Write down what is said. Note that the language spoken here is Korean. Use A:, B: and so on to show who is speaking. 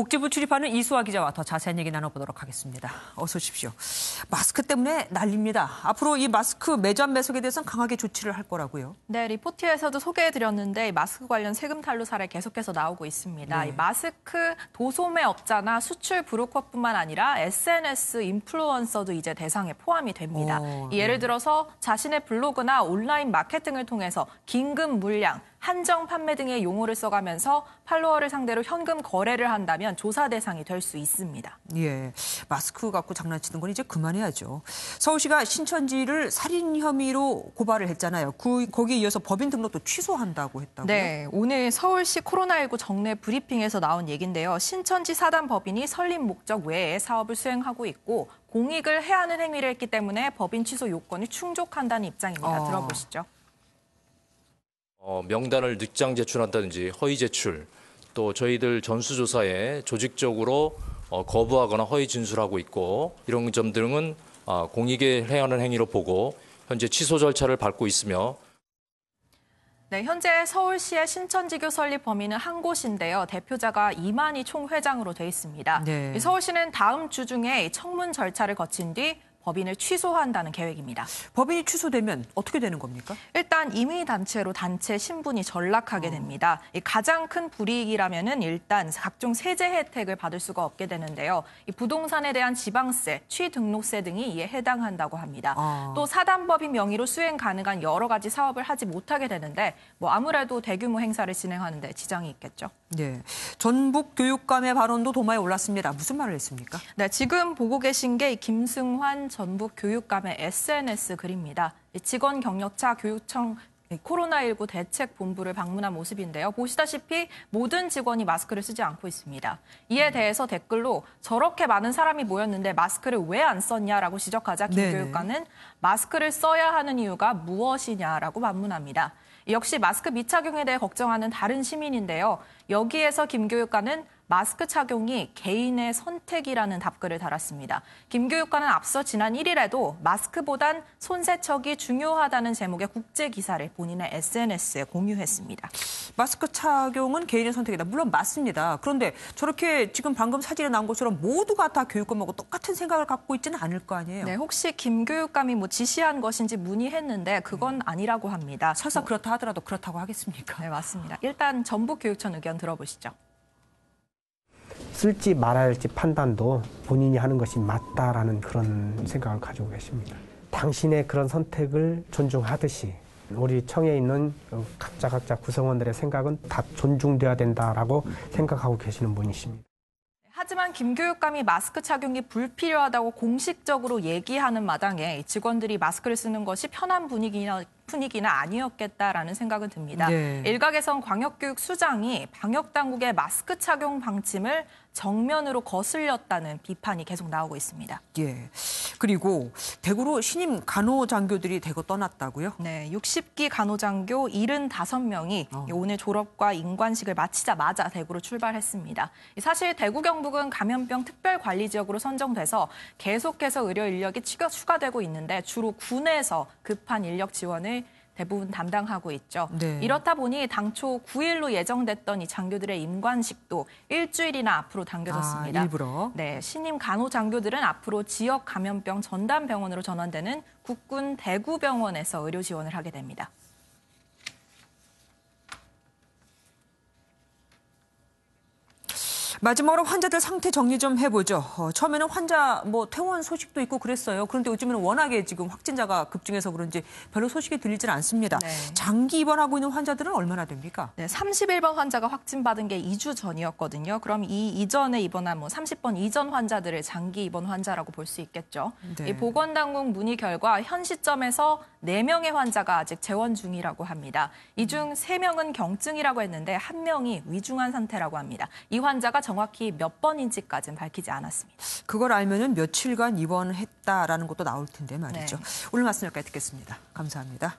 A: 복지부 출입하는 이수아 기자와 더 자세한 얘기 나눠보도록 하겠습니다. 어서 오십시오. 마스크 때문에 난립니다. 앞으로 이 마스크 매점 매석에 대해서는 강하게 조치를 할 거라고요.
B: 네, 리포트에서도 소개해드렸는데 마스크 관련 세금 탈루 사례 계속해서 나오고 있습니다. 이 마스크 도소매업자나 수출 브로커뿐만 아니라 SNS 인플루언서도 이제 대상에 포함이 됩니다. 예를 들어서 자신의 블로그나 온라인 마케팅을 통해서 긴급 물량, 한정 판매 등의 용어를 써가면서 팔로워를 상대로 현금 거래를 한다면 조사 대상이 될 수 있습니다.
A: 예, 마스크 갖고 장난치는 건 이제 그만해야죠. 서울시가 신천지를 살인 혐의로 고발을 했잖아요. 거기에 이어서 법인 등록도 취소한다고 했다고요?
B: 네, 오늘 서울시 코로나19 정례 브리핑에서 나온 얘긴데요. 신천지 사단 법인이 설립 목적 외에 사업을 수행하고 있고 공익을 해하는 행위를 했기 때문에 법인 취소 요건이 충족한다는 입장입니다. 들어보시죠.
C: 명단을 늑장 제출한다든지 허위 제출, 또 저희들 전수조사에 조직적으로 거부하거나 허위 진술하고 있고 이런 점 등은 공익에 해하는 행위로 보고 현재 취소 절차를 밟고 있으며
B: 네, 현재 서울시의 신천지교 설립 범위는 한 곳인데요. 대표자가 이만희 총회장으로 돼 있습니다.
A: 네.
B: 서울시는 다음 주 중에 청문 절차를 거친 뒤 법인을 취소한다는 계획입니다.
A: 법인이 취소되면 어떻게 되는 겁니까?
B: 일단 임의단체로 단체 신분이 전락하게 됩니다. 가장 큰 불이익이라면은 일단 각종 세제 혜택을 받을 수가 없게 되는데요. 이 부동산에 대한 지방세, 취등록세 등이 이에 해당한다고 합니다. 또 사단법인 명의로 수행 가능한 여러 가지 사업을 하지 못하게 되는데 아무래도 대규모 행사를 진행하는 데 지장이 있겠죠.
A: 네, 전북 교육감의 발언도 도마에 올랐습니다. 무슨 말을 했습니까?
B: 네, 지금 보고 계신 게 김승환 전북 교육감의 SNS 글입니다. 직원 경력차 교육청 코로나19 대책본부를 방문한 모습인데요. 보시다시피 모든 직원이 마스크를 쓰지 않고 있습니다. 이에 대해서 댓글로 저렇게 많은 사람이 모였는데 마스크를 왜 안 썼냐라고 지적하자 김 교육감은 마스크를 써야 하는 이유가 무엇이냐라고 반문합니다. 역시 마스크 미착용에 대해 걱정하는 다른 시민인데요. 여기에서 김 교육관은 마스크 착용이 개인의 선택이라는 답글을 달았습니다. 김 교육관은 앞서 지난 1일에도 마스크보단 손 세척이 중요하다는 제목의 국제 기사를 본인의 SNS에 공유했습니다.
A: 마스크 착용은 개인의 선택이다. 물론 맞습니다. 그런데 저렇게 지금 방금 사진에 나온 것처럼 모두가 다 교육감하고 똑같은 생각을 갖고 있지는 않을 거 아니에요?
B: 네, 혹시 김 교육감이 지시한 것인지 문의했는데 그건 아니라고 합니다.
A: 설사 그렇다 하더라도 그렇다고 하겠습니까?
B: 네, 맞습니다. 일단 전북교육청 의견 들어보시죠.
D: 쓸지 말아야 할지 판단도 본인이 하는 것이 맞다라는 그런 생각을 가지고 계십니다. 당신의 그런 선택을 존중하듯이 우리 청에 있는 각자 구성원들의 생각은 다 존중돼야 된다라고 생각하고 계시는 분이십니다.
B: 하지만 김 교육감이 마스크 착용이 불필요하다고 공식적으로 얘기하는 마당에 직원들이 마스크를 쓰는 것이 편한 분위기는 아니었겠다라는 생각은 듭니다.
A: 네.
B: 일각에선 광역교육수장이 방역당국의 마스크 착용 방침을 정면으로 거슬렸다는 비판이 계속 나오고 있습니다.
A: 예. 그리고 대구로 신임 간호장교들이 대구 떠났다고요?
B: 네, 60기 간호장교 75명이 오늘 졸업과 임관식을 마치자마자 대구로 출발했습니다. 사실 대구 경북은 감염병 특별관리지역으로 선정돼서 계속해서 의료 인력이 추가되고 있는데 주로 군에서 급한 인력 지원을 대부분 담당하고 있죠.
A: 네.
B: 이렇다 보니 당초 9일로 예정됐던 이 장교들의 임관식도 일주일이나 앞으로 당겨졌습니다.
A: 일부러?
B: 네, 신임 간호장교들은 앞으로 지역 감염병 전담병원으로 전환되는 국군 대구병원에서 의료 지원을 하게 됩니다.
A: 마지막으로 환자들 상태 정리 좀 해보죠. 처음에는 환자 퇴원 소식도 있고 그랬어요. 그런데 요즘에는 워낙에 지금 확진자가 급증해서 그런지 별로 소식이 들리질 않습니다.
B: 네.
A: 장기 입원하고 있는 환자들은 얼마나 됩니까?
B: 네, 31번 환자가 확진받은 게 2주 전이었거든요. 그럼 이 이전에 입원한 30번 이전 환자들을 장기 입원 환자라고 볼 수 있겠죠.
A: 네.
B: 이 보건당국 문의 결과 현 시점에서 4명의 환자가 아직 재원 중이라고 합니다. 이 중 3명은 경증이라고 했는데 1명이 위중한 상태라고 합니다. 이 환자가 정확히 몇 번인지까지는 밝히지 않았습니다.
A: 그걸 알면은 며칠간 입원했다라는 것도 나올 텐데 말이죠.
B: 네.
A: 오늘 말씀 여기까지 듣겠습니다. 감사합니다.